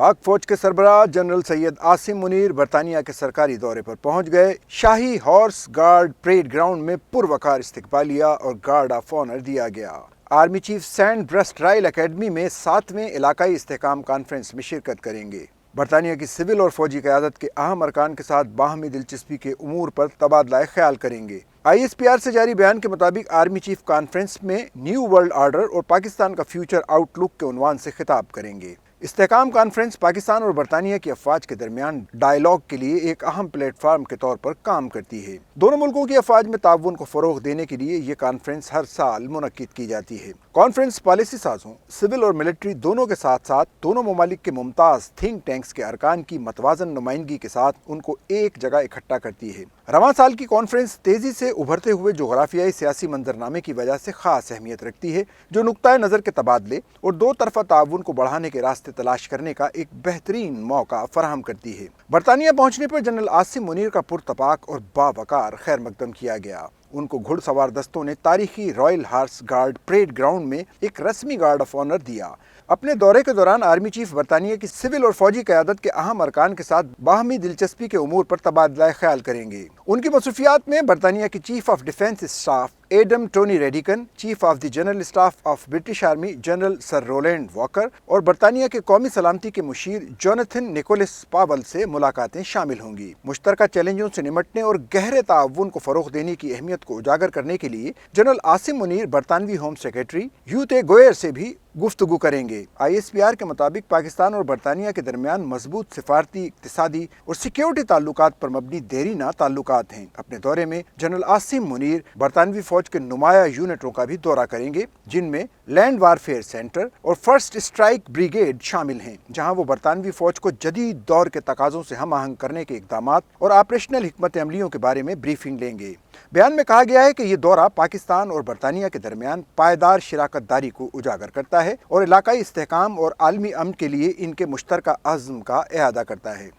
پاک فوج کے سربراہ جنرل سید عاصم منیر برطانیہ کے سرکاری دورے پر پہنچ گئے۔ شاہی ہارس گارڈ پریڈ گراؤنڈ میں پروقار استقبالیہ اور گارڈ آف آنر دیا گیا۔ Army chief send burst Royal academy میں 7ویں علاقائی استحکام کانفرنس میں شرکت کریں گے۔ برطانیہ کی سول اور فوجی قیادت کے اہم ارکان کے ساتھ باہمی دلچسپی کے امور پر تبادلہ خیال کریں گے۔ ISPR سے جاری بیان کے مطابق آرمی چیف کانفرنس میں نیو ورلڈ آرڈر اور پاکستان کا فیوچر آؤٹ لک کے عنوان سے خطاب کریں گے۔ استحکام کانفرنس پاکستان اور برطانیہ کی افواج کے درمیان ڈائیلاگ کے لیے ایک اہم پلیٹ فارم کے طور پر کام کرتی ہے۔ دونوں ملکوں کی افواج میں تعاون کو فروغ دینے کے لیے یہ کانفرنس ہر سال منعقد کی جاتی ہے۔ کانفرنس پالیسی سازوں، سول اور ملٹری دونوں کے ساتھ ساتھ دونوں ممالک کے ممتاز تھنک ٹینکس کے ارکان کی متوازن نمائندگی کے ساتھ ان کو ایک جگہ اکٹھا کرتی ہے۔ رواں سال کی کانفرنس تیزی سے ابھرتے ہوئے جغرافیائی سیاسی منظرنامے کی وجہ سے خاص اہمیت رکھتی ہے، جو نقطۂ نظر کے تبادلے اور دو طرفہ تعاون کو بڑھانے کے راستے تلاش کرنے کا ایک بہترین موقع فراہم کرتی ہے۔ برطانیہ پہنچنے پر جنرل عاصم منیر کا پرتپاک اور باوقار خیر مقدم کیا گیا۔ ان کو گھڑ سوار دستوں نے تاریخی royal horse guard parade ground میں ایک رسمی گارڈ آف آنر دیا۔ اپنے دورے کے دوران آرمی چیف برطانیہ کی سول اور فوجی قیادت کے اہم ارکان کے ساتھ باہمی دلچسپی کے امور پر تبادلہ خیال کریں گے۔ ان کی مصروفیات میں برطانیہ کے chief of defence staff Adm Tony Radakin, chief of the general staff of British army general sir Roland Walker اور برطانیہ کے قومی سلامتی کے مشیر جوناتھن نیکولس پاول سے ملاقاتیں شامل ہوں گی۔ مشترکہ چیلنجوں سے نمٹنے اور گہرے تعاون کو فروغ دینے کی اہمیت کو اجاگر کرنے کے لیے جنرل عاصم منیر برطانوی ہوم سیکرٹری ہیوتے گوئر سے بھی گفتگو کریں گے۔ ISPR کے مطابق پاکستان اور برطانیہ کے درمیان مضبوط سفارتی، اقتصادی اور سیکیورٹی تعلقات پر مبنی دیرینہ تعلقات ہیں۔ اپنے دورے میں جنرل عاصم منیر برطانوی فوج کے نمایاں یونٹوں کا بھی دورہ کریں گے، جن میں لینڈ وارفیئر سینٹر اور فرسٹ اسٹرائک بریگیڈ شامل ہیں، جہاں وہ برطانوی فوج کو جدید دور کے تقاضوں سے ہم آہنگ کرنے کے اقدامات اور آپریشنل حکمت عملیوں کے بارے میں بریفنگ لیں گے۔ بیان میں کہا گیا ہے کہ یہ دورہ پاکستان اور برطانیہ کے درمیان پائیدار شراکت داری کو اجاگر کرتا ہے اور علاقائی استحکام اور عالمی امن کے لیے ان کے مشترکہ عزم کا اعادہ کرتا ہے۔